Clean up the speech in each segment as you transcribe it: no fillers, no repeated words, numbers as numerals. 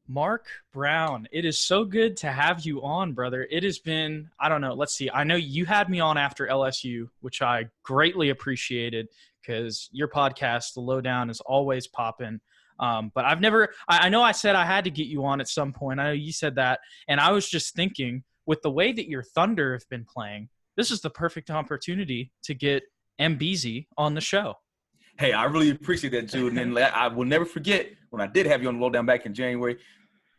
Mark Brown, it is so good to have you on, brother. It has been, I don't know, let's see. I know you had me on after LSU, which I greatly appreciated because your podcast, The Lowdown, is always popping. But I've never, I know I said I had to get you on at some point. I know you said that. And I was just thinking, with the way that your Thunder have been playing, this is the perfect opportunity to get MBZ on the show. Hey, I really appreciate that, Jude. And then I will never forget when I did have you on the Lowdown back in January.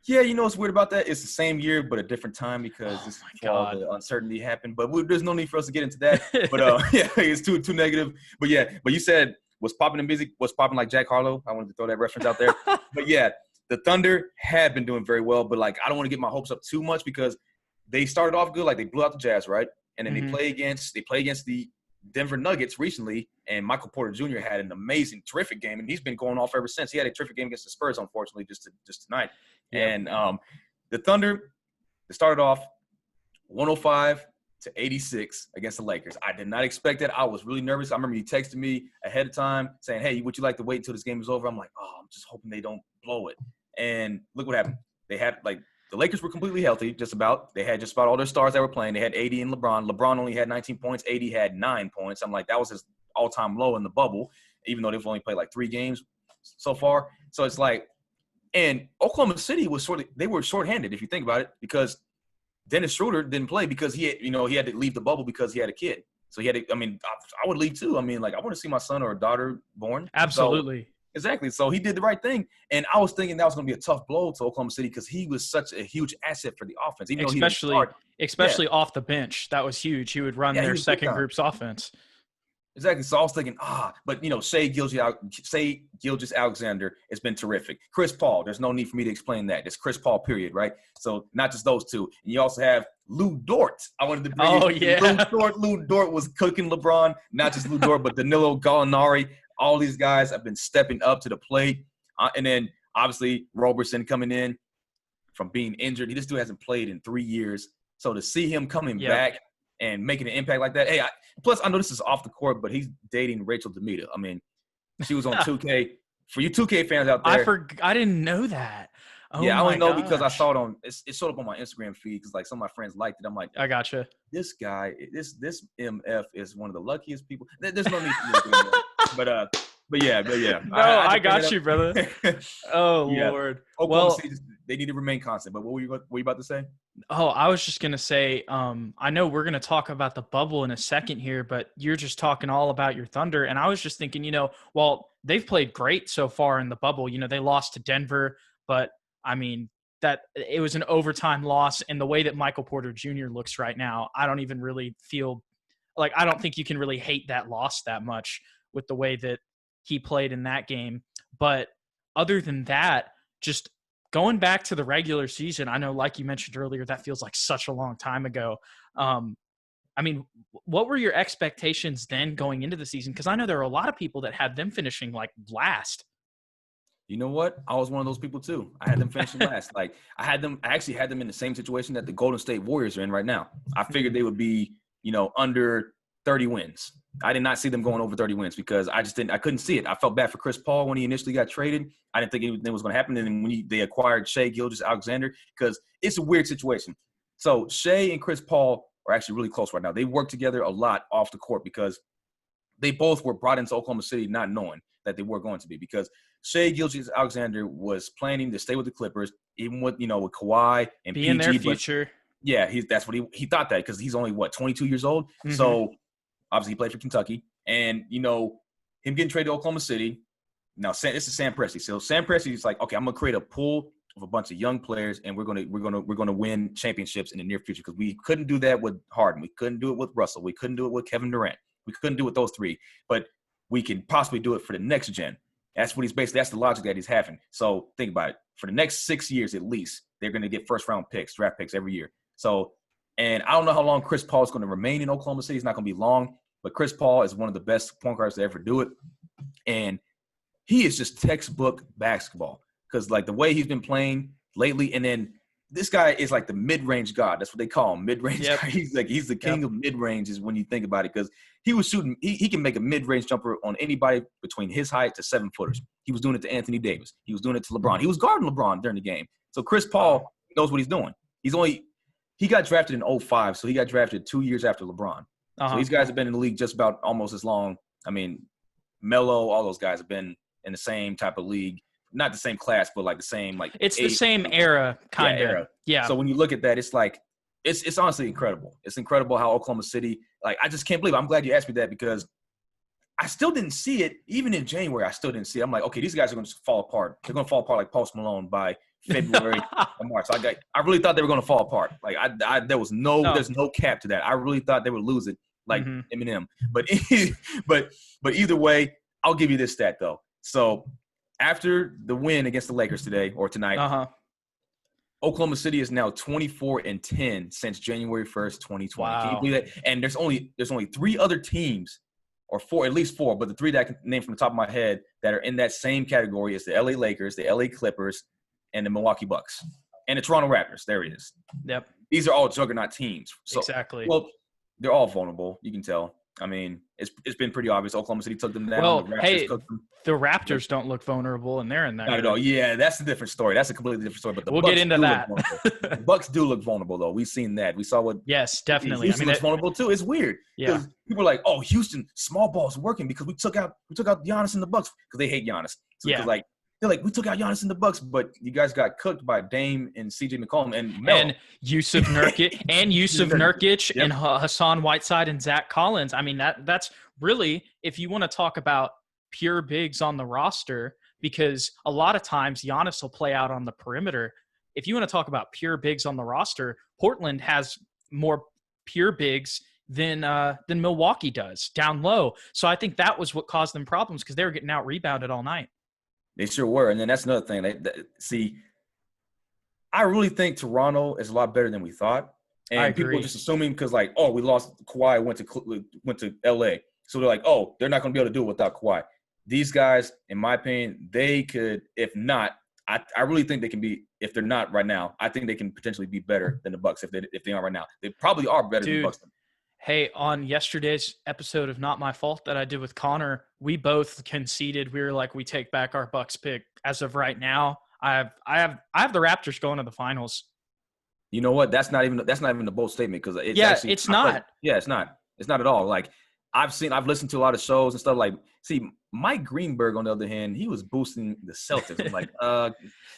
Yeah, you know what's weird about that? It's the same year, but a different time because this all the uncertainty happened. But there's no need for us to get into that. But yeah, it's too negative. But yeah, but you said what's popping in busy, what's popping like Jack Harlow. I wanted to throw that reference out there. But yeah, the Thunder had been doing very well, but like I don't want to get my hopes up too much because they started off good, like they blew out the Jazz, right? And then they play against the Denver Nuggets recently, and Michael Porter Jr. had an amazing, terrific game, and he's been going off ever since. He had a terrific game against the Spurs, unfortunately, just tonight. Yeah. And the Thunder, they started off 105-86 against the Lakers. I did not expect that. I was really nervous. I remember you texted me ahead of time saying, hey, would you like to wait until this game is over? I'm like, I'm just hoping they don't blow it. And look what happened. They had, the Lakers were completely healthy, just about. They had just about all their stars that were playing. They had AD and LeBron. LeBron only had 19 points. AD had 9 points. I'm like, that was his all-time low in the bubble, even though they've only played 3 games so far. So it's like, and Oklahoma City was they were shorthanded, if you think about it, because Dennis Schroeder didn't play because he had to leave the bubble because he had a kid. So he had to, I would leave too. I want to see my son or daughter born. Absolutely. Exactly. So he did the right thing. And I was thinking that was going to be a tough blow to Oklahoma City because he was such a huge asset for the offense. Even especially off the bench. That was huge. He would run their second group's offense. Exactly. So I was thinking, but, Shai Gilgeous-Alexander has been terrific. Chris Paul, there's no need for me to explain that. It's Chris Paul, period, right? So not just those two. And you also have Lou Dort. I wanted to bring Lou Dort was cooking LeBron, not just Lou Dort, but Danilo Gallinari. All these guys have been stepping up to the plate. And then, obviously, Roberson coming in from being injured. This dude hasn't played in 3 years. So to see him coming back and making an impact like that. Hey, plus I know this is off the court, but he's dating Rachel Demita. She was on 2K. For you 2K fans out there. I didn't know that. Oh yeah, I only know because I saw it it showed up on my Instagram feed because some of my friends liked it. I'm like, I gotcha. This guy, this MF is one of the luckiest people. There's no need for me to do that. But yeah. No, I got you, brother. Oh, yeah. Lord. Oklahoma City, they need to remain constant. But what were you about to say? Oh, I was just going to say, I know we're going to talk about the bubble in a second here, but you're just talking all about your Thunder. And I was just thinking, they've played great so far in the bubble. they lost to Denver, but that it was an overtime loss. And the way that Michael Porter Jr. looks right now, I don't even really feel like, I don't think you can really hate that loss that much with the way that he played in that game. But other than that, just going back to the regular season, I know, like you mentioned earlier, that feels like such a long time ago. What were your expectations then going into the season? Because I know there are a lot of people that had them finishing last. You know what? I was one of those people too. I had them finishing last. I actually had them in the same situation that the Golden State Warriors are in right now. I figured they would be, under 30 wins. I did not see them going over 30 wins because I couldn't see it. I felt bad for Chris Paul when he initially got traded. I didn't think anything was going to happen. And then when they acquired Shai Gilgeous-Alexander, because it's a weird situation. So Shai and Chris Paul are actually really close right now. They work together a lot off the court because they both were brought into Oklahoma City not knowing that they were going to be, because Shai Gilgeous-Alexander was planning to stay with the Clippers, even with Kawhi and be in their future. Yeah, that's what he thought that because he's only 22 years old. Mm-hmm. So obviously he played for Kentucky, and him getting traded to Oklahoma City. Now this is Sam Presti. So Sam Presti is like, okay, I'm gonna create a pool of a bunch of young players, and we're gonna win championships in the near future because we couldn't do that with Harden, we couldn't do it with Russell, we couldn't do it with Kevin Durant, we couldn't do it with those three, but we can possibly do it for the next gen. That's the logic that he's having. So think about it. For the next 6 years at least, they're going to get first-round picks, draft picks every year. So, and I don't know how long Chris Paul is going to remain in Oklahoma City. It's not going to be long, but Chris Paul is one of the best point guards to ever do it. And he is just textbook basketball because, the way he's been playing lately, and then this guy is like the mid-range god. That's what they call him, mid-range guy. He's the king of mid-range is when you think about it, because he was shooting – he can make a mid-range jumper on anybody between his height to 7-footers. He was doing it to Anthony Davis. He was doing it to LeBron. He was guarding LeBron during the game. So Chris Paul knows what he's doing. He got drafted in 2005, so he got drafted 2 years after LeBron. So these guys have been in the league just about almost as long. I mean, Melo, all those guys have been in the same type of league. Not the same class, but like the same like it's the same era kind of. Yeah. So when you look at that, it's like it's honestly incredible. It's incredible how Oklahoma City, like, I just can't believe it. I'm glad you asked me that because I still didn't see it. Even in January, I still didn't see it. I'm like, okay, these guys are going to fall apart. They're going to fall apart like Post Malone by February or March. So I really thought they were going to fall apart. Like there's no cap to that. I really thought they would lose it like Eminem. But either way, I'll give you this stat though. So after the win against the Lakers today or tonight, Oklahoma City is now 24-10 since January 1st, 2020. Wow. Can you believe that? And there's only 3 other teams, or 4, at least 4, but the 3 that I can name from the top of my head that are in that same category is the LA Lakers, the LA Clippers, and the Milwaukee Bucks. And the Toronto Raptors. There it is. Yep. These are all juggernaut teams. So, exactly. Well, they're all vulnerable. You can tell. I mean, it's been pretty obvious. Oklahoma City took them down. Well, the Raptors don't look vulnerable, and they're in there. Not at all. Yeah, that's a different story. That's a completely different story. But we'll get into that. The Bucks do look vulnerable, though. We've seen that. We saw what. Yes, definitely. Houston looks vulnerable too. It's weird. Yeah. People are like, "Oh, Houston, small ball's working because we took out Giannis in the Bucks because they hate Giannis." So they're like, we took out Giannis in the Bucks, but you guys got cooked by Dame and CJ McCollum and Melo. And Yusuf Nurkic and Hassan Whiteside and Zach Collins. I mean, that's really, if you want to talk about pure bigs on the roster, because a lot of times Giannis will play out on the perimeter. If you want to talk about pure bigs on the roster, Portland has more pure bigs than Milwaukee does down low. So I think that was what caused them problems because they were getting out rebounded all night. They sure were. And then that's another thing. See, I really think Toronto is a lot better than we thought. And people are just assuming because, like, oh, we lost Kawhi, went to L.A. So they're like, oh, they're not going to be able to do it without Kawhi. These guys, in my opinion, they could, if not, I really think they can be, if they're not right now, I think they can potentially be better than the Bucks if they aren't right now. They probably are better than the Bucks. Hey, on yesterday's episode of Not My Fault that I did with Connor, we both conceded. We were like, we take back our Bucks pick. As of right now, I have the Raptors going to the finals. You know what? That's not even the bold statement because it's not. It's not. It's not at all. Like I've listened to a lot of shows and stuff. Like, see, Mike Greenberg on the other hand, he was boosting the Celtics. I'm like,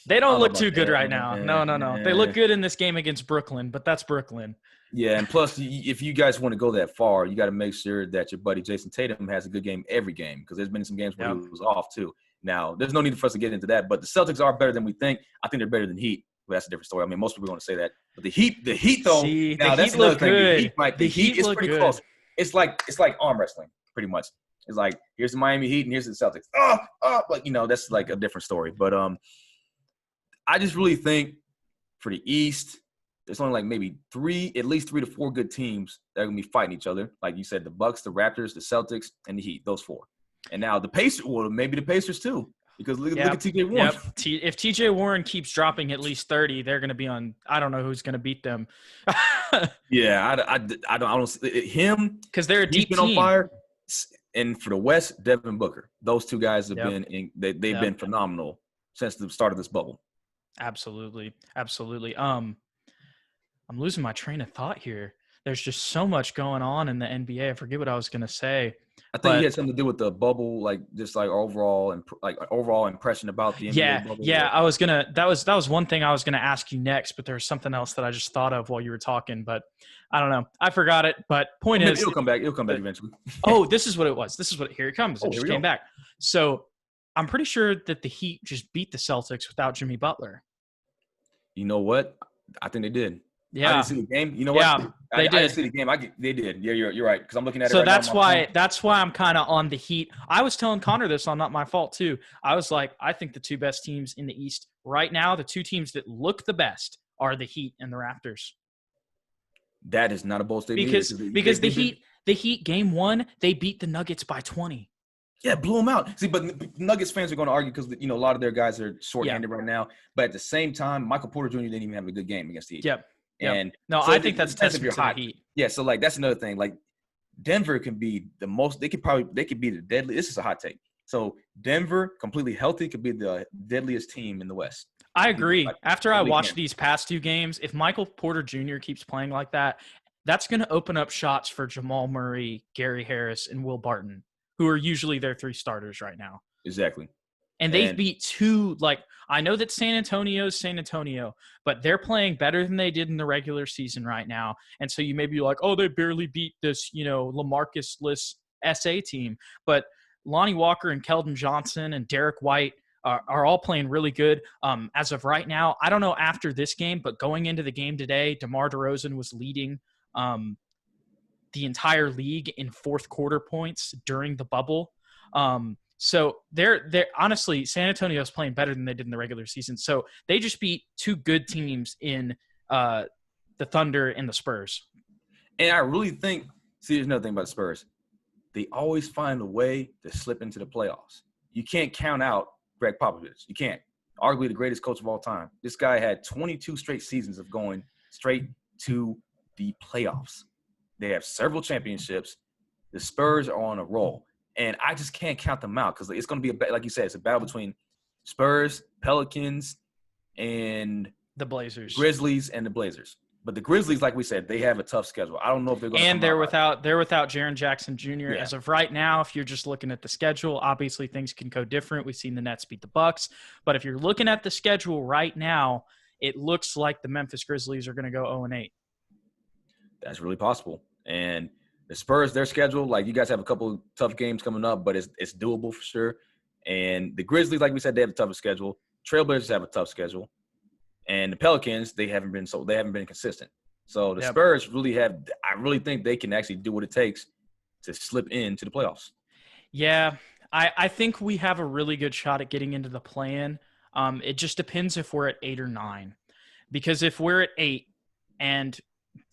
they don't look too good right now. No. They look good in this game against Brooklyn, but that's Brooklyn. Yeah, and plus, if you guys want to go that far, you got to make sure that your buddy Jason Tatum has a good game every game because there's been some games where he was off too. Now, there's no need for us to get into that, but the Celtics are better than we think. I think they're better than Heat. Well, that's a different story. I mean, most people are going to say that, but the Heat though. Now that's another thing. The Heat is pretty close. It's like arm wrestling, pretty much. It's like here's the Miami Heat and here's the Celtics. Like that's like a different story. But I just really think for the East. There's only like maybe at least 3 to 4 good teams that are going to be fighting each other. Like you said, the Bucks, the Raptors, the Celtics, and the Heat, those 4. And now the Pacers, well, maybe the Pacers too, because look at TJ Warren. Yep. If TJ Warren keeps dropping at least 30, they're going to be on – I don't know who's going to beat them. Yeah, I don't see him. Because they're a deep team. On fire. And for the West, Devin Booker. Those 2 guys have they've been phenomenal since the start of this bubble. Absolutely. I'm losing my train of thought here. There's just so much going on in the NBA. I forget what I was going to say. I think it had something to do with the bubble, like just like overall impression about the NBA bubble. Yeah. I was gonna. That was one thing I was gonna ask you next, but there was something else that I just thought of while you were talking. But I don't know. I forgot it. But point is, it'll come back. It'll come back eventually. Oh, this is what it was. Here it comes. It just came back. So I'm pretty sure that the Heat just beat the Celtics without Jimmy Butler. You know what? I think they did. Yeah. I didn't see the game. You know what? Yeah, I didn't see the game. They did. Yeah, you're right. Because I'm looking at it right now. So that's why I'm kind of on the Heat. I was telling Connor this on Not My Fault too. I was like, I think the 2 best teams in the East right now, the 2 teams that look the best are the Heat and the Raptors. That is not a bold statement. Because the Heat game 1, they beat the Nuggets by 20. Yeah, blew them out. See, but Nuggets fans are going to argue because a lot of their guys are short-handed right now. But at the same time, Michael Porter Jr. didn't even have a good game against the Heat. Yep. And no, so I think that's testament to the Heat. Yeah, so like that's another thing. Like Denver can be the most. They could be the deadly. This is a hot take. So Denver, completely healthy, could be the deadliest team in the West. I agree. After I I really watched can't. these past 2 games, if Michael Porter Jr. keeps playing like that, that's going to open up shots for Jamal Murray, Gary Harris, and Will Barton, who are usually their 3 starters right now. Exactly. And they've And beat 2, like, I know that San Antonio's San Antonio, but they're playing better than they did in the regular season right now. And so you may be like, oh, they barely beat this, LaMarcus-less SA team. But Lonnie Walker and Keldon Johnson and Derek White are all playing really good. As of right now, I don't know after this game, but going into the game today, DeMar DeRozan was leading the entire league in fourth quarter points during the bubble. So they're honestly, San Antonio is playing better than they did in the regular season. So they just beat 2 good teams in the Thunder and the Spurs. I really think, see, there's another thing about the Spurs. They always find a way to slip into the playoffs. You can't count out Greg Popovich. You can't. Arguably the greatest coach of all time. This guy had 22 straight seasons of going straight to the playoffs. They have several championships. The Spurs are on a roll. And I just can't count them out because it's going to be, like you said, it's a battle between Spurs, Pelicans, and the Blazers. Grizzlies and the Blazers. But the Grizzlies, like we said, they have a tough schedule. I don't know if they're going to. And they're without Jaren Jackson Jr. Yeah. As of right now. If you're just looking at the schedule, obviously things can go different. We've seen the Nets beat the Bucks, but if you're looking at the schedule right now, it looks like the Memphis Grizzlies are going to go 0-8. That's really possible. And the Spurs, their schedule, like you guys have a couple of tough games coming up, but it's doable for sure. And the Grizzlies, like we said, they have a tougher schedule. Trailblazers have a tough schedule. And the Pelicans, they haven't been consistent. So the Spurs I really think they can actually do what it takes to slip into the playoffs. Yeah, I think we have a really good shot at getting into the play-in. It just depends if we're at 8 or 9. Because if we're at 8, and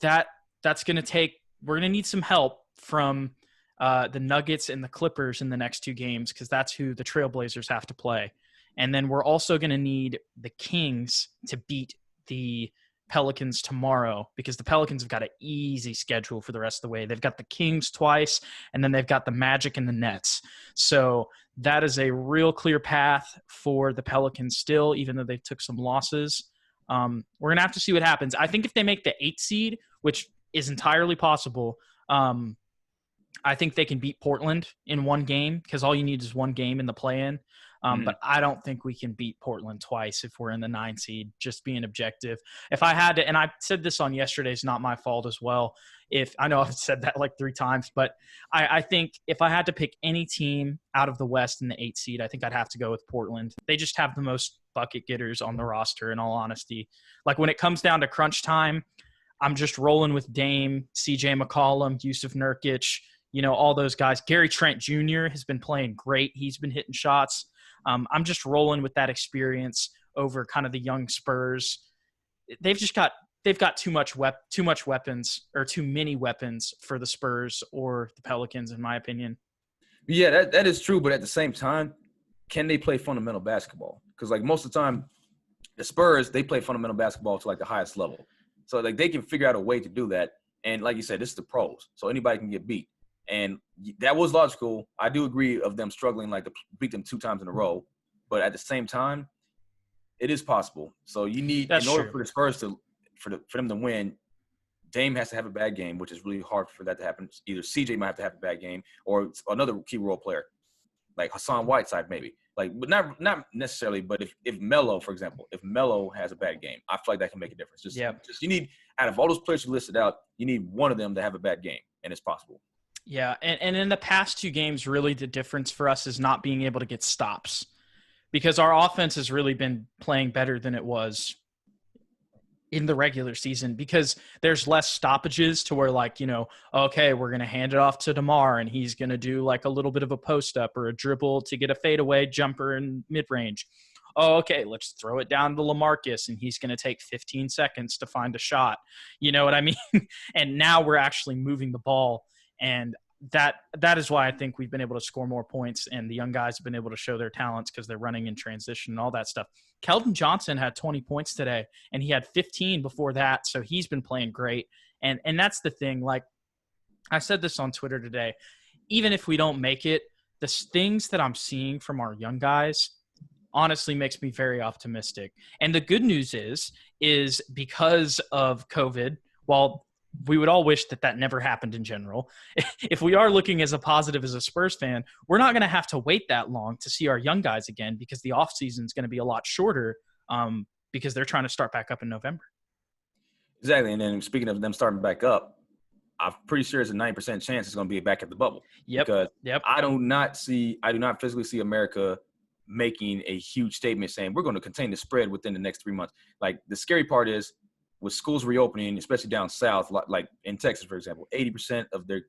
that's going to take – we're going to need some help from the Nuggets and the Clippers in the next 2 games because that's who the Trailblazers have to play. And then we're also going to need the Kings to beat the Pelicans tomorrow because the Pelicans have got an easy schedule for the rest of the way. They've got the Kings twice, and then they've got the Magic and the Nets. So that is a real clear path for the Pelicans still, even though they took some losses. We're going to have to see what happens. I think if they make the 8th seed, which is entirely possible, I think they can beat Portland in 1 game because all you need is 1 game in the play-in. But I don't think we can beat Portland twice if we're in the 9 seed, just being objective. If I had to, and I said this on yesterday's Not My Fault as well, I know I've said that like 3 times, but I think if I had to pick any team out of the West in the 8 seed, I think I'd have to go with Portland. They just have the most bucket getters on the roster, in all honesty. Like when it comes down to crunch time, I'm just rolling with Dame, CJ McCollum, Yusuf Nurkic, all those guys. Gary Trent Jr. has been playing great. He's been hitting shots. I'm just rolling with that experience over kind of the young Spurs. They've got too much weapons, or too many weapons for the Spurs or the Pelicans, in my opinion. Yeah, that is true. But at the same time, can they play fundamental basketball? Because like most of the time, the Spurs, they play fundamental basketball to like the highest level. So like they can figure out a way to do that. And like you said, this is the pros. So anybody can get beat. And that was logical. I do agree of them struggling, like to beat them 2 times in a row. But at the same time, it is possible. So you need, in order for the Spurs for them to win, Dame has to have a bad game, which is really hard for that to happen. Either CJ might have to have a bad game, or another key role player, like Hassan Whiteside maybe. Like, but not necessarily. But if Melo, for example, if Melo has a bad game, I feel like that can make a difference. Just you need, out of all those players you listed out, you need one of them to have a bad game, and it's possible. Yeah, and in the past 2 games, really the difference for us is not being able to get stops, because our offense has really been playing better than it was in the regular season, because there's less stoppages to where, like, okay, we're going to hand it off to DeMar and he's going to do like a little bit of a post up or a dribble to get a fadeaway jumper in mid-range. Oh, okay, let's throw it down to LaMarcus and he's going to take 15 seconds to find a shot. You know what I mean? And now we're actually moving the ball. And that is why I think we've been able to score more points, and the young guys have been able to show their talents because they're running in transition and all that stuff. Keldon Johnson had 20 points today, and he had 15 before that, so he's been playing great. And that's the thing. Like, I said this on Twitter today. Even if we don't make it, the things that I'm seeing from our young guys honestly makes me very optimistic. And the good news is because of COVID, while we would all wish that that never happened in general, if we are looking as a positive as a Spurs fan, we're not going to have to wait that long to see our young guys again, because the offseason is going to be a lot shorter, because they're trying to start back up in November. Exactly. And then speaking of them starting back up, I'm pretty sure it's a 90% chance it's going to be back at the bubble. Yep. Because Yep. I do not physically see America making a huge statement saying we're going to contain the spread within the next 3 months. Like, the scary part is with schools reopening, especially down south, like in Texas, for example, 80% of their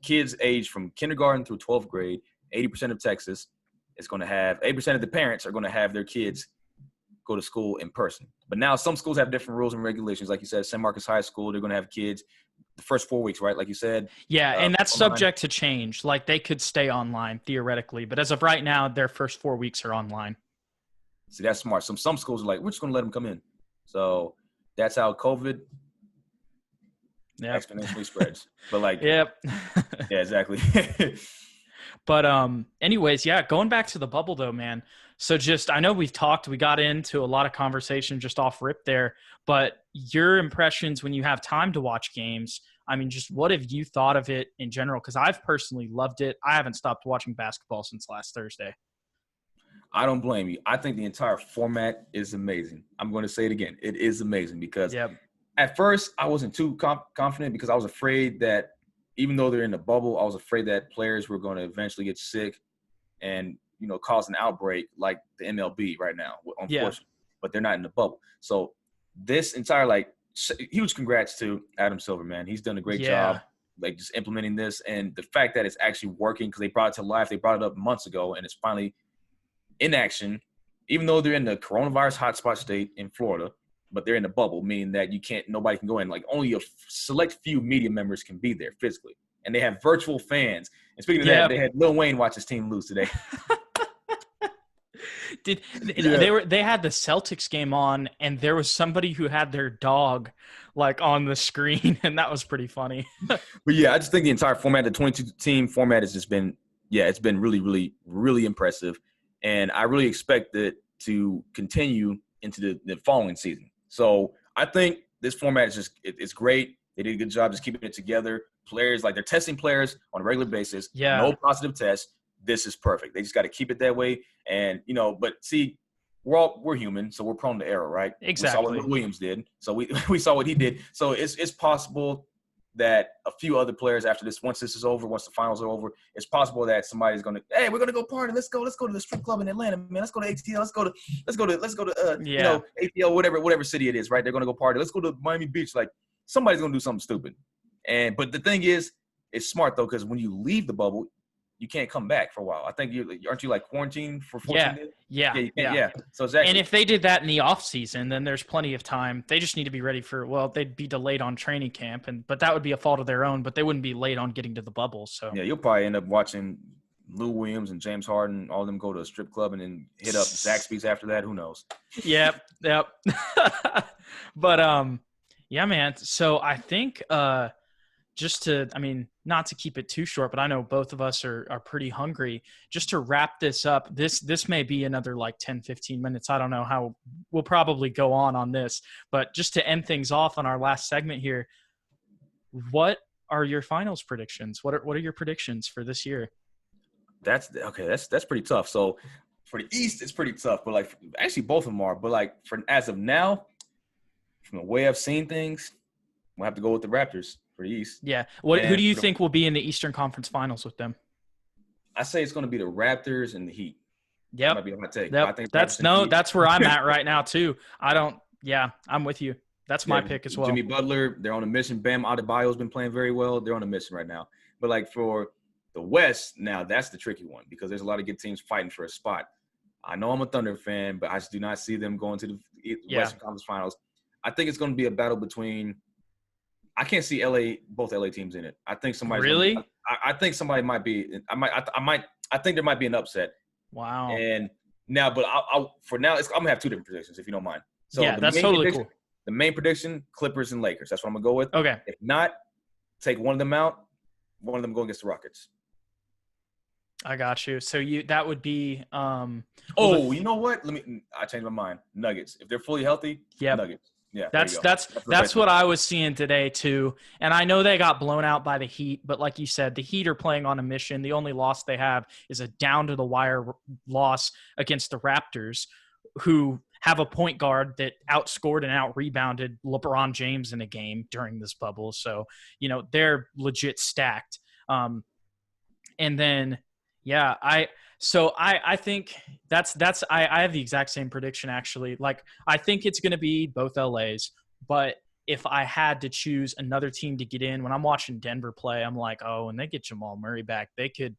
kids aged from kindergarten through 12th grade, 80% of Texas is going to have 80% of the parents are going to have their kids go to school in person. But now some schools have different rules and regulations. Like you said, San Marcos High School, they're going to have kids the first 4 weeks, right? Like you said. Yeah, and that's online. subject to change. Like, they could stay online theoretically, but as of right now, their first 4 weeks are online. See, that's smart. Some schools are like, we're just going to let them come in. So that's how COVID exponentially spreads. But like, yep. Yeah, exactly. But anyways, yeah, going back to the bubble though, man. So I know we got into a lot of conversation just off rip there, but your impressions when you have time to watch games, I mean, just what have you thought of it in general? Because I've personally loved it. I haven't stopped watching basketball since last Thursday. I don't blame you. I think the entire format is amazing. I'm going to say it again. It is amazing because at first I wasn't too confident because I was afraid that even though they're in the bubble, I was afraid that players were going to eventually get sick and, cause an outbreak like the MLB right now, unfortunately. But they're not in the bubble. So this entire, huge congrats to Adam Silver, man. He's done a great job, just implementing this. And the fact that it's actually working because they brought it to life. They brought it up months ago, and it's finally in action, even though they're in the coronavirus hotspot state in Florida, but they're in the bubble, meaning that nobody can go in. Like, only a select few media members can be there physically. And they have virtual fans. And speaking of that, they had Lil Wayne watch his team lose today. They had the Celtics game on, and there was somebody who had their dog on the screen, and that was pretty funny. But yeah, I just think the entire format, the 22-team format, has just been it's been really, really, really impressive. And I really expect it to continue into the following season. So I think this format is it's great. They did a good job just keeping it together. Players, they're testing players on a regular basis. Yeah. No positive tests. This is perfect. They just got to keep it that way. And, but see, we're human, so we're prone to error, right? Exactly. We saw what Lou Williams did. So we saw what he did. So it's possible that a few other players after this, once this is over, once the finals are over, it's possible that somebody's going to, hey, we're going to go party. Let's go to the strip club in Atlanta, man. Let's go to ATL. Let's go to ATL, whatever city it is, right? They're going to go party. Let's go to Miami Beach. Somebody's going to do something stupid. But the thing is, it's smart though, because when you leave the bubble, you can't come back for a while. I think aren't you quarantined for 14 days? Yeah. So it's actually, and if they did that in the off season, then there's plenty of time. They just need to be ready they'd be delayed on training camp, but that would be a fault of their own. But they wouldn't be late on getting to the bubble. So yeah, you'll probably end up watching Lou Williams and James Harden, all of them go to a strip club and then hit up Zaxby's after that. Who knows? Yep. But yeah, man. So I think not to keep it too short, but I know both of us are pretty hungry. Just to wrap this up, this may be another 10, 15 minutes. I don't know how we'll probably go on this, but just to end things off on our last segment here, what are your finals predictions? What are your predictions for this year? That's pretty tough. So for the East, it's pretty tough, but actually both of them are, but for as of now, from the way I've seen things, we'll have to go with the Raptors for the East. Yeah. Who do you think will be in the Eastern Conference Finals with them? I say it's going to be the Raptors and the Heat. Yep. That might be my take. Yep. I think that's where I'm at right now too. I'm with you. That's my pick as well. Jimmy Butler, they're on a mission. Bam Adebayo's been playing very well. They're on a mission right now. But for the West, now that's the tricky one because there's a lot of good teams fighting for a spot. I know I'm a Thunder fan, but I just do not see them going to the Western Conference Finals. I think it's going to be a battle between – I can't see both LA teams in it. I think somebody's really. I think somebody might be. I think there might be an upset. Wow. And now, but for now, I'm gonna have two different predictions if you don't mind. So that's totally cool. The main prediction: Clippers and Lakers. That's what I'm gonna go with. Okay. If not, take one of them out. One of them go against the Rockets. I got you. So that would be Oh, you know what? I changed my mind. Nuggets. If they're fully healthy, yep. Nuggets. Yeah, there you That's go. that's That's the that's best what one. I was seeing today too. And I know they got blown out by the Heat, but like you said, the Heat are playing on a mission. The only loss they have is a down to the wire loss against the Raptors, who have a point guard that outscored and out rebounded LeBron James in a game during this bubble. So, they're legit stacked. And then yeah, I think I have the exact same prediction actually. Like I think it's going to be both LA's, but if I had to choose another team to get in, when I'm watching Denver play, I'm like, oh, when they get Jamal Murray back, they could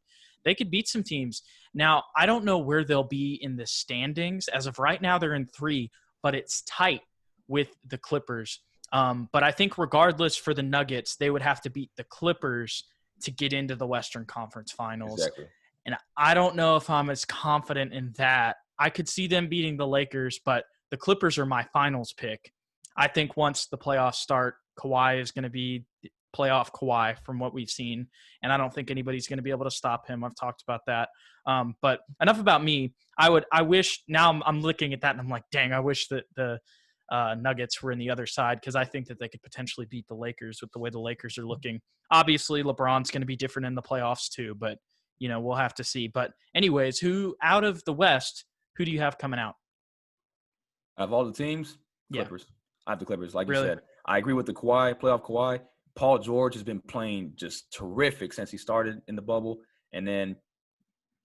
beat some teams. Now, I don't know where they'll be in the standings. As of right now, they're in 3, but it's tight with the Clippers. But I think regardless for the Nuggets, they would have to beat the Clippers to get into the Western Conference Finals. Exactly. And I don't know if I'm as confident in that. I could see them beating the Lakers, but the Clippers are my finals pick. I think once the playoffs start, Kawhi is going to be playoff Kawhi from what we've seen. And I don't think anybody's going to be able to stop him. I've talked about that. But enough about me. I wish now I'm looking at that and I'm like, dang, I wish that the Nuggets were in the other side because I think that they could potentially beat the Lakers with the way the Lakers are looking. Obviously, LeBron's going to be different in the playoffs too, but we'll have to see. But anyways, who out of the West, who do you have coming out? Out of all the teams, Yeah. Clippers. I have the Clippers. Like Really? you said, I agree with the playoff Kawhi. Paul George has been playing just terrific since he started in the bubble. And then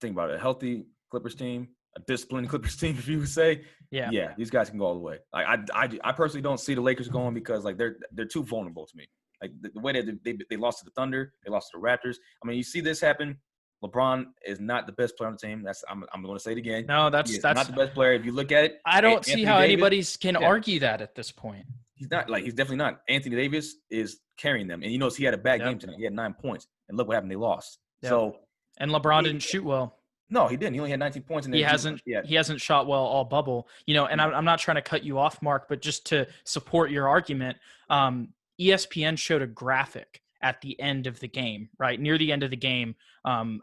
think about it, a healthy Clippers team, a disciplined Clippers team, if you would say. Yeah. These guys can go all the way. Like I personally don't see the Lakers going because like they're too vulnerable to me. Like the way that they lost to the Thunder, they lost to the Raptors. I mean, you see this happen. LeBron is not the best player on the team. I'm going to say it again. No, He is that's not the best player. If you look at it, I don't see Anthony how Davis, anybody can argue that at this point. he's not. Like he's definitely not. Anthony Davis is carrying them, and you notice he had a bad game tonight. He had 9 points, and look what happened. They lost. Yep. So and LeBron didn't shoot well. No, he didn't. He only had 19 points. He hasn't shot well all bubble. And I'm not trying to cut you off, Mark, but just to support your argument, ESPN showed a graphic at the end of the game, right near the end of the game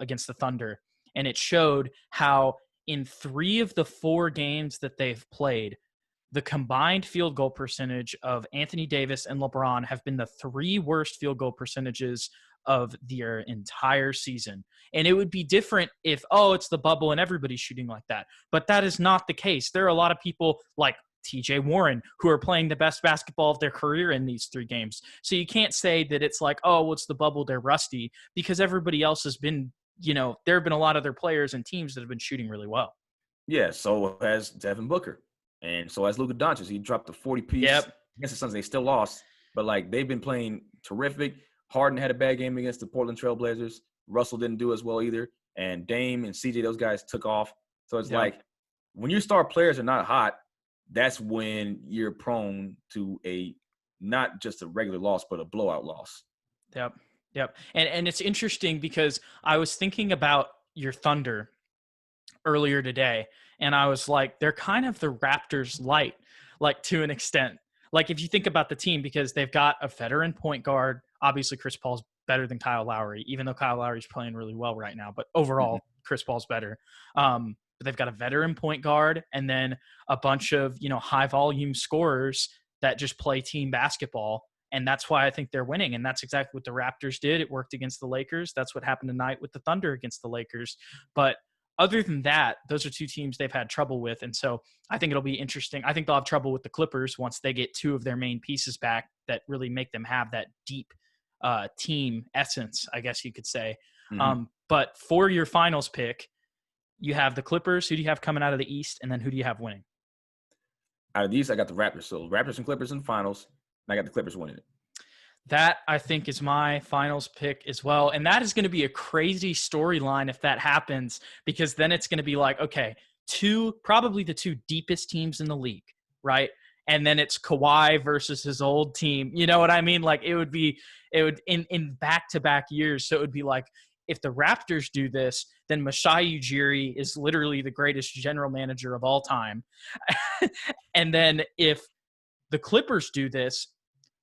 against the Thunder, and it showed how in 3 of the 4 games that they've played, the combined field goal percentage of Anthony Davis and LeBron have been the 3 worst field goal percentages of their entire season. And it would be different if, it's the bubble and everybody's shooting like that. But that is not the case. There are a lot of people like TJ Warren who are playing the best basketball of their career in these 3 games. So you can't say that it's like, it's the bubble, they're rusty, because everybody else has been, there have been a lot of their players and teams that have been shooting really well. Yeah, so has Devin Booker. And so has Luka Doncic. He dropped the 40-piece against the Suns. They still lost, but like they've been playing terrific. Harden had a bad game against the Portland Trailblazers. Russell didn't do as well either. And Dame and CJ, those guys took off. So it's like when your star players are not hot, that's when you're prone to not just a regular loss, but a blowout loss. Yep. And it's interesting because I was thinking about your Thunder earlier today, and I was like, they're kind of the Raptors light, like to an extent. Like if you think about the team, because they've got a veteran point guard. Obviously, Chris Paul's better than Kyle Lowry, even though Kyle Lowry's playing really well right now. But overall, Chris Paul's better. But they've got a veteran point guard and then a bunch of, high volume scorers that just play team basketball. And that's why I think they're winning. And that's exactly what the Raptors did. It worked against the Lakers. That's what happened tonight with the Thunder against the Lakers. But other than that, those are 2 teams they've had trouble with. And so I think it'll be interesting. I think they'll have trouble with the Clippers once they get 2 of their main pieces back that really make them have that deep team essence, I guess you could say. But for your finals pick, you have the Clippers. Who do you have coming out of the East? And then who do you have winning? Out of the East, I got the Raptors. So Raptors and Clippers in the finals. And I got the Clippers winning it. That, I think, is my finals pick as well. And that is going to be a crazy storyline if that happens, because then it's going to be like, okay, probably the 2 deepest teams in the league, right? And then it's Kawhi versus his old team. You know what I mean? Like it would in back-to-back years. So it would be like, if the Raptors do this, then Masai Ujiri is literally the greatest general manager of all time. And then if the Clippers do this,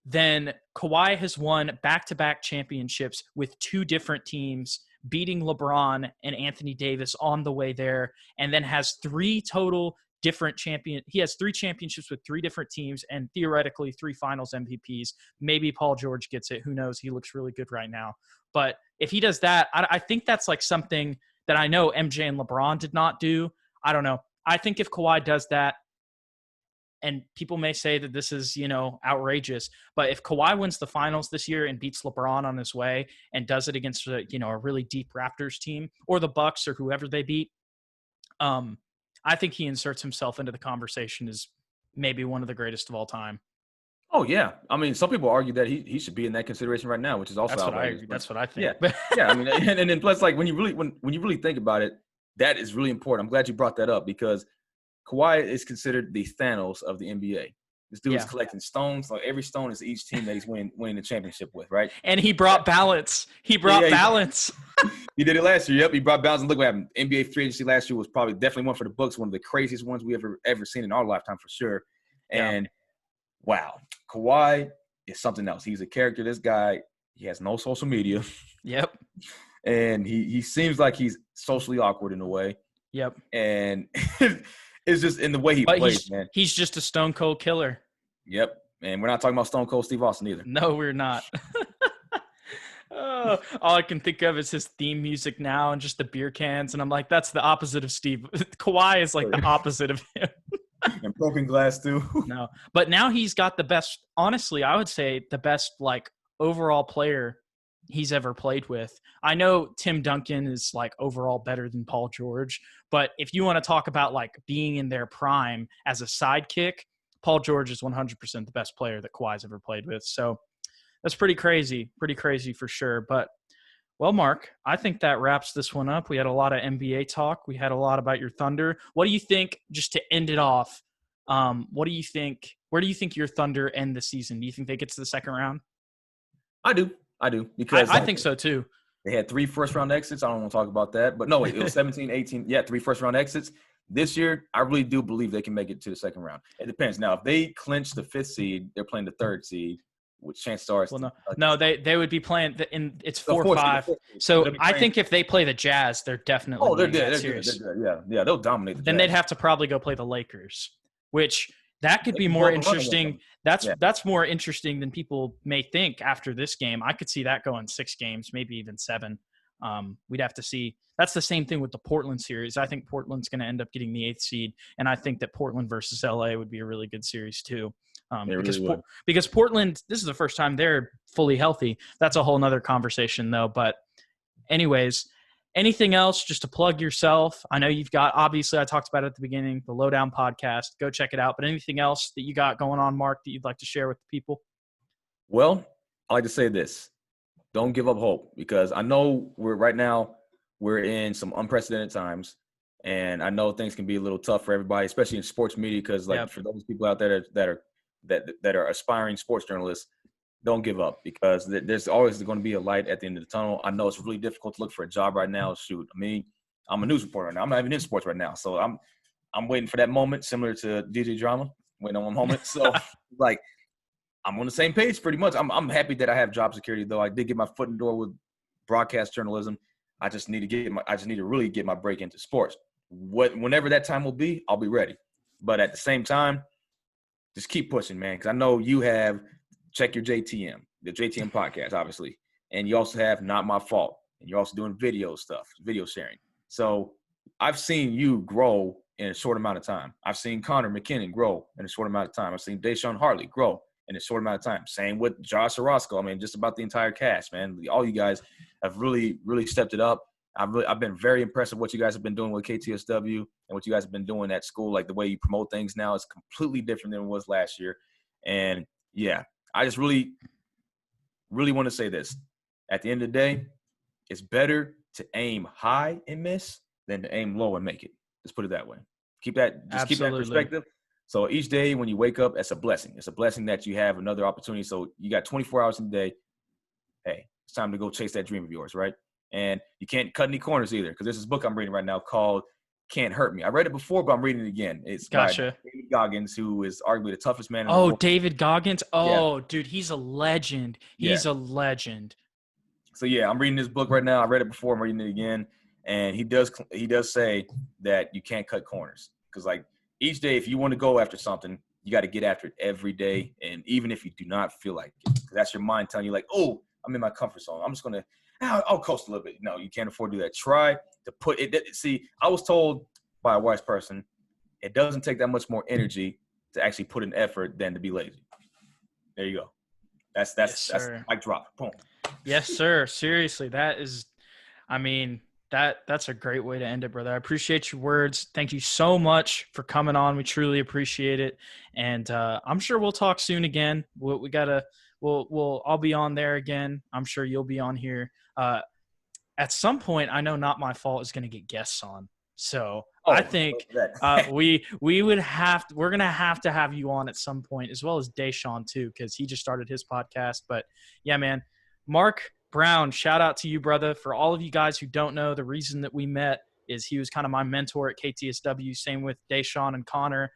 then Kawhi has won back-to-back championships with 2 different teams beating LeBron and Anthony Davis on the way there, and then has three total different he has 3 championships with 3 different teams and theoretically 3 finals MVPs. Maybe Paul George gets it. Who knows? He looks really good right now. But if he does that, I think that's like something that I know MJ and LeBron did not do. I don't know. I think if Kawhi does that, and people may say that this is, outrageous, but if Kawhi wins the finals this year and beats LeBron on his way and does it against a really deep Raptors team or the Bucks or whoever they beat, I think he inserts himself into the conversation as maybe one of the greatest of all time. Oh yeah, I mean, some people argue that he should be in that consideration right now, which is also That's what I think. Yeah. I mean, and then plus, like when you really think about it, that is really important. I'm glad you brought that up because Kawhi is considered the Thanos of the NBA. This dude is collecting stones. Like every stone is each team that he's winning the championship with, right? And he brought balance. He brought balance. He did it last year. Yep, he brought balance. And look what happened. NBA free agency last year was probably definitely one for the Bucks, one of the craziest ones we ever seen in our lifetime for sure. And wow, Kawhi is something else. He's a character. This guy, he has no social media. Yep. And he seems like he's socially awkward in a way. Yep. And it's just in the way he plays, man. He's just a stone cold killer. Yep. And we're not talking about Stone Cold Steve Austin either. No, we're not. All I can think of is his theme music now and just the beer cans. And I'm like, that's the opposite of Steve. Kawhi is like the opposite of him. And broken glass too. No, but now he's got the best, honestly, I would say the best like overall player he's ever played with. I know Tim Duncan is like overall better than Paul George, but if you want to talk about like being in their prime as a sidekick, Paul George is 100% the best player that Kawhi's ever played with. So that's pretty crazy for sure. But well, Mark, I think that wraps this one up. We had a lot of NBA talk. We had a lot about your Thunder. What do you think, just to end it off, what do you think, where do you think your Thunder end the season? Do you think they get to the second round? I do. Because I think so too. They had 3 first-round exits. I don't want to talk about that. But no, it was 17, 18. Yeah, 3 first-round exits. This year, I really do believe they can make it to the second round. It depends. Now, if they clinch the 5th seed, they're playing the 3rd seed, which chances are. No, they would be playing it's 4-5. So I think if they play the Jazz, they're definitely. Oh, they're good. They're good. Yeah, they'll dominate the Jazz. Then they'd have to probably go play the Lakers, which that could be more interesting. That's more interesting than people may think after this game. I could see that going 6 games, maybe even 7. We'd have to see. That's the same thing with the Portland series. I think Portland's going to end up getting the 8th seed, and I think that Portland versus LA would be a really good series too. Because Portland, this is the first time they're fully healthy. That's a whole nother conversation though. But anyways, anything else just to plug yourself? I know you've got, obviously I talked about it at the beginning, the Lowdown podcast. Go check it out. But anything else that you got going on, Mark, that you'd like to share with the people? Well, I like to say this. Don't give up hope, because I know we're in some unprecedented times, and I know things can be a little tough for everybody, especially in sports media, because for those people out there that are aspiring sports journalists, don't give up, because there's always going to be a light at the end of the tunnel. I know it's really difficult to look for a job right now. Shoot, I mean, I'm a news reporter right now. I'm not even in sports right now, so I'm waiting for that moment, similar to DJ Drama, waiting on one moment. So like, I'm on the same page pretty much. I'm happy that I have job security, though. I did get my foot in the door with broadcast journalism. I just need to really get my break into sports. Whenever that time will be, I'll be ready. But at the same time, just keep pushing, man, because I know you have check your JTM, the JTM podcast, obviously, and you also have Not My Fault, and you're also doing video stuff, video sharing. So I've seen you grow in a short amount of time. I've seen Connor McKinnon grow in a short amount of time. I've seen Deshaun Hartley grow in a short amount of time. Same with Josh Orozco. I mean, just about the entire cast, man. All you guys have really, really stepped it up. I've been very impressed with what you guys have been doing with KTSW and what you guys have been doing at school. Like, the way you promote things now is completely different than it was last year. And yeah, I just really, really want to say this. At the end of the day, it's better to aim high and miss than to aim low and make it. Let's put it that way. Keep that perspective. So each day when you wake up, it's a blessing. It's a blessing that you have another opportunity. So you got 24 hours in a day. Hey, it's time to go chase that dream of yours, right? And you can't cut any corners either, because there's this book I'm reading right now called Can't Hurt Me. I read it before, but I'm reading it again. It's by David Goggins, who is arguably the toughest man in the world. David Goggins? Oh, yeah. Dude, he's a legend. He's a legend. So yeah, I'm reading this book right now. I read it before. I'm reading it again, and he does say that you can't cut corners because like each day, if you want to go after something, you got to get after it every day, and even if you do not feel like it, that's your mind telling you like, oh, I'm in my comfort zone. I'm just gonna, I'll coast a little bit. No, you can't afford to do that. Try to put it. See, I was told by a wise person, it doesn't take that much more energy to actually put in effort than to be lazy. There you go. That's mic drop. Boom. Yes, sir. Seriously, that is, I mean, that's a great way to end it, brother. I appreciate your words. Thank you so much for coming on. We truly appreciate it, and I'm sure we'll talk soon again. I'll be on there again. I'm sure you'll be on here. At some point, I know Not My Fault is going to get guests on. So I think we're gonna have to have you on at some point, as well as Deshaun too, because he just started his podcast. But yeah, man, Mark Brown, shout out to you, brother. For all of you guys who don't know, the reason that we met is he was kind of my mentor at KTSW. Same with Deshaun and Connor.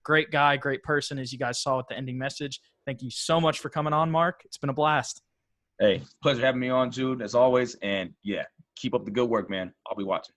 Great guy, great person, as you guys saw with the ending message. Thank you so much for coming on, Mark. It's been a blast. Hey, pleasure having me on, Jude, as always. And yeah, keep up the good work, man. I'll be watching.